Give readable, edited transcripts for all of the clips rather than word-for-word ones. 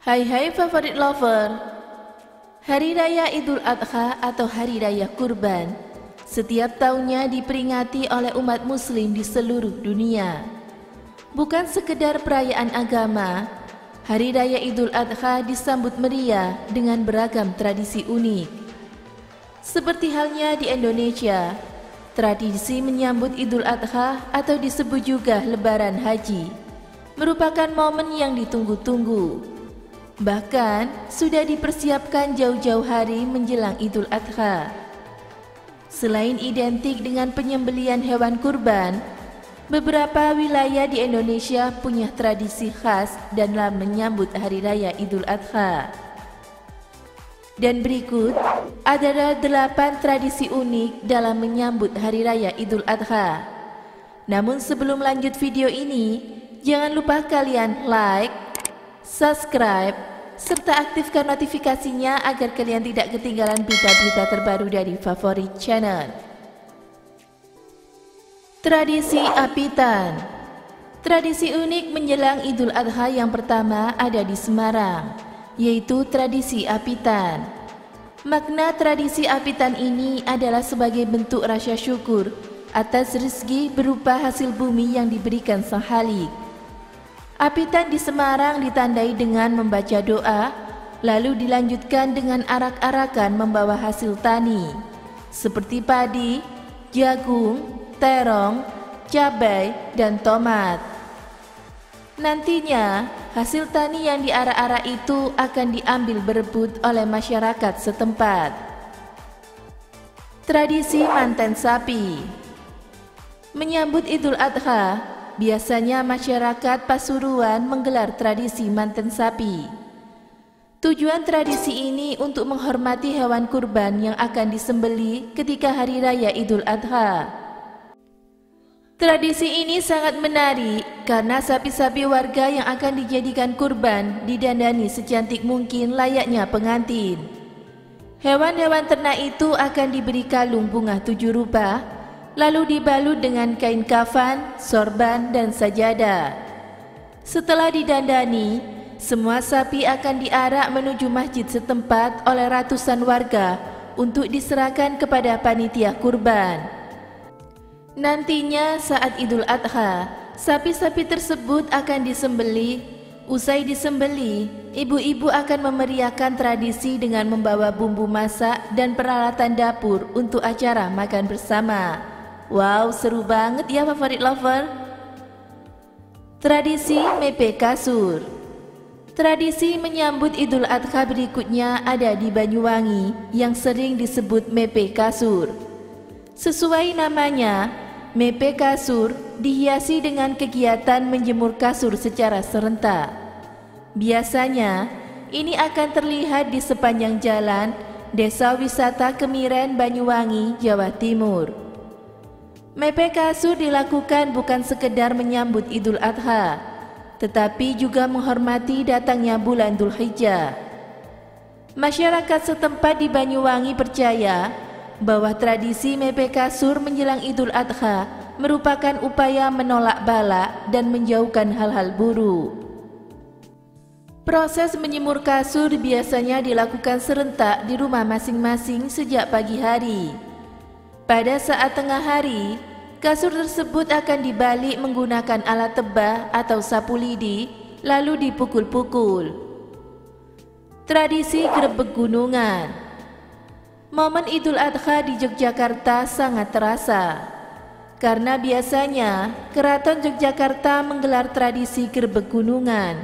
Hai favorit lover. Hari Raya Idul Adha atau Hari Raya Kurban setiap tahunnya diperingati oleh umat muslim di seluruh dunia. Bukan sekedar perayaan agama, Hari Raya Idul Adha disambut meriah dengan beragam tradisi unik. Seperti halnya di Indonesia, tradisi menyambut Idul Adha atau disebut juga Lebaran Haji merupakan momen yang ditunggu-tunggu. Bahkan sudah dipersiapkan jauh-jauh hari menjelang Idul Adha. Selain identik dengan penyembelihan hewan kurban, beberapa wilayah di Indonesia punya tradisi khas dalam menyambut Hari Raya Idul Adha. Dan berikut adalah 8 tradisi unik dalam menyambut Hari Raya Idul Adha. Namun sebelum lanjut video ini, jangan lupa kalian like, subscribe, serta aktifkan notifikasinya agar kalian tidak ketinggalan berita-berita terbaru dari favorit channel. Tradisi Apitan. Tradisi unik menjelang Idul Adha yang pertama ada di Semarang, yaitu tradisi Apitan. Makna tradisi Apitan ini adalah sebagai bentuk rasa syukur atas rezeki berupa hasil bumi yang diberikan Sang Khalik. Apitan di Semarang ditandai dengan membaca doa, lalu dilanjutkan dengan arak-arakan membawa hasil tani, seperti padi, jagung, terong, cabai, dan tomat. Nantinya, hasil tani yang diarak-arak itu akan diambil berebut oleh masyarakat setempat. Tradisi Manten Sapi. Menyambut Idul Adha, biasanya masyarakat Pasuruan menggelar tradisi manten sapi. Tujuan tradisi ini untuk menghormati hewan kurban yang akan disembelih ketika Hari Raya Idul Adha. Tradisi ini sangat menarik karena sapi-sapi warga yang akan dijadikan kurban didandani secantik mungkin layaknya pengantin. Hewan-hewan ternak itu akan diberi kalung bunga 7 rupa, lalu dibalut dengan kain kafan, sorban, dan sajadah. Setelah didandani, semua sapi akan diarak menuju masjid setempat oleh ratusan warga untuk diserahkan kepada panitia kurban. Nantinya saat Idul Adha, sapi-sapi tersebut akan disembelih. Usai disembelih, ibu-ibu akan memeriahkan tradisi dengan membawa bumbu masak dan peralatan dapur untuk acara makan bersama. Wow, seru banget ya favorit lover. Tradisi Mepe Kasur. Tradisi menyambut Idul Adha berikutnya ada di Banyuwangi yang sering disebut Mepe Kasur. Sesuai namanya, Mepe Kasur dihiasi dengan kegiatan menjemur kasur secara serentak. Biasanya, ini akan terlihat di sepanjang jalan Desa Wisata Kemiren Banyuwangi, Jawa Timur. Mepe kasur dilakukan bukan sekedar menyambut Idul Adha, tetapi juga menghormati datangnya bulan Dzulhijjah. Masyarakat setempat di Banyuwangi percaya bahwa tradisi mepe kasur menjelang Idul Adha merupakan upaya menolak bala dan menjauhkan hal-hal buruk. Proses menjemur kasur biasanya dilakukan serentak di rumah masing-masing sejak pagi hari. Pada saat tengah hari, kasur tersebut akan dibalik menggunakan alat tebah atau sapu lidi, lalu dipukul-pukul. Tradisi Grebeg Gunungan. Momen Idul Adha di Yogyakarta sangat terasa, karena biasanya Keraton Yogyakarta menggelar tradisi Grebeg Gunungan.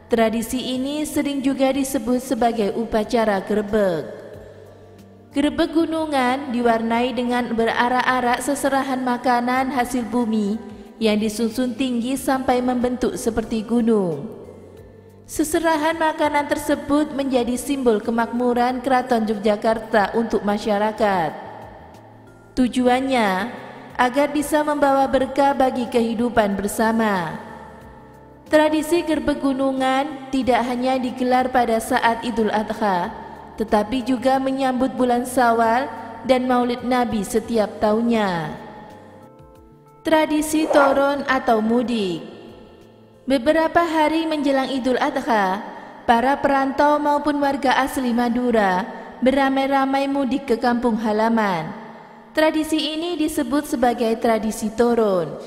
Tradisi ini sering juga disebut sebagai upacara grebeg. Grebeg Gunungan diwarnai dengan berarak-arak seserahan makanan hasil bumi yang disusun tinggi sampai membentuk seperti gunung. Seserahan makanan tersebut menjadi simbol kemakmuran Keraton Yogyakarta untuk masyarakat. Tujuannya agar bisa membawa berkah bagi kehidupan bersama. Tradisi Grebeg Gunungan tidak hanya digelar pada saat Idul Adha, tetapi juga menyambut bulan Syawal dan Maulid Nabi setiap tahunnya. Tradisi Toron atau mudik. Beberapa hari menjelang Idul Adha, para perantau maupun warga asli Madura beramai-ramai mudik ke kampung halaman. Tradisi ini disebut sebagai tradisi Toron.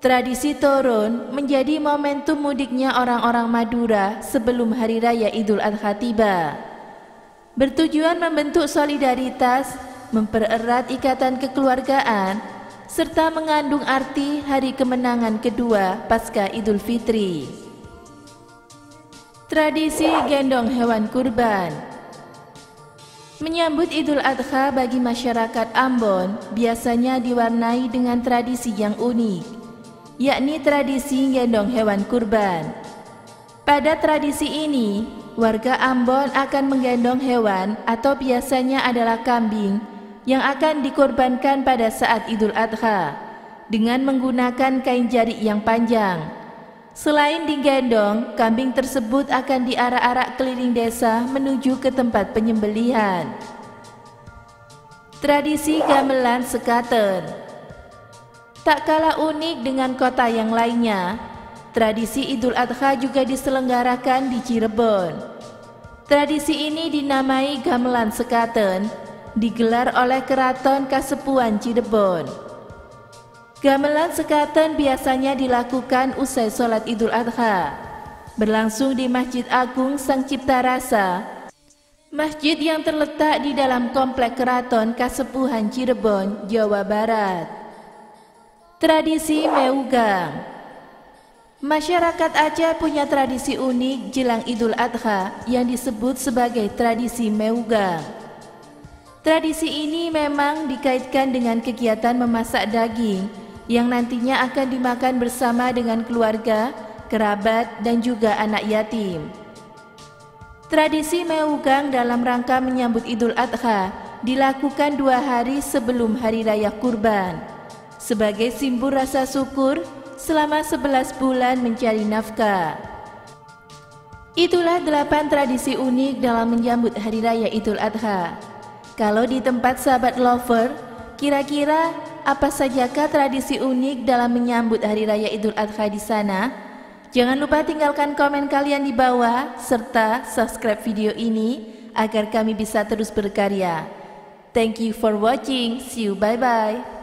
Tradisi Toron menjadi momentum mudiknya orang-orang Madura sebelum Hari Raya Idul Adha tiba. Bertujuan membentuk solidaritas, mempererat ikatan kekeluargaan, serta mengandung arti hari kemenangan kedua pasca Idul Fitri. Tradisi gendong hewan kurban. Menyambut Idul Adha bagi masyarakat Ambon biasanya diwarnai dengan tradisi yang unik, yakni tradisi gendong hewan kurban. Pada tradisi ini, warga Ambon akan menggendong hewan atau biasanya adalah kambing yang akan dikorbankan pada saat Idul Adha dengan menggunakan kain jarik yang panjang. Selain digendong, kambing tersebut akan diarak-arak keliling desa menuju ke tempat penyembelihan. Tradisi gamelan sekaten. Tak kalah unik dengan kota yang lainnya, tradisi Idul Adha juga diselenggarakan di Cirebon. Tradisi ini dinamai gamelan sekaten, digelar oleh Keraton Kasepuhan Cirebon. Gamelan sekaten biasanya dilakukan usai sholat Idul Adha, berlangsung di Masjid Agung Sang Cipta Rasa, masjid yang terletak di dalam komplek Keraton Kasepuhan Cirebon, Jawa Barat. Tradisi Meugang. Masyarakat Aceh punya tradisi unik jelang Idul Adha yang disebut sebagai tradisi Meugang. Tradisi ini memang dikaitkan dengan kegiatan memasak daging yang nantinya akan dimakan bersama dengan keluarga, kerabat, dan juga anak yatim. Tradisi Meugang dalam rangka menyambut Idul Adha dilakukan 2 hari sebelum Hari Raya Kurban, sebagai simbol rasa syukur selama 11 bulan mencari nafkah. Itulah 8 tradisi unik dalam menyambut Hari Raya Idul Adha. Kalau di tempat sahabat lover, kira-kira apa sajakah tradisi unik dalam menyambut Hari Raya Idul Adha di sana? Jangan lupa tinggalkan komen kalian di bawah, serta subscribe video ini agar kami bisa terus berkarya. Thank you for watching. See you, bye-bye.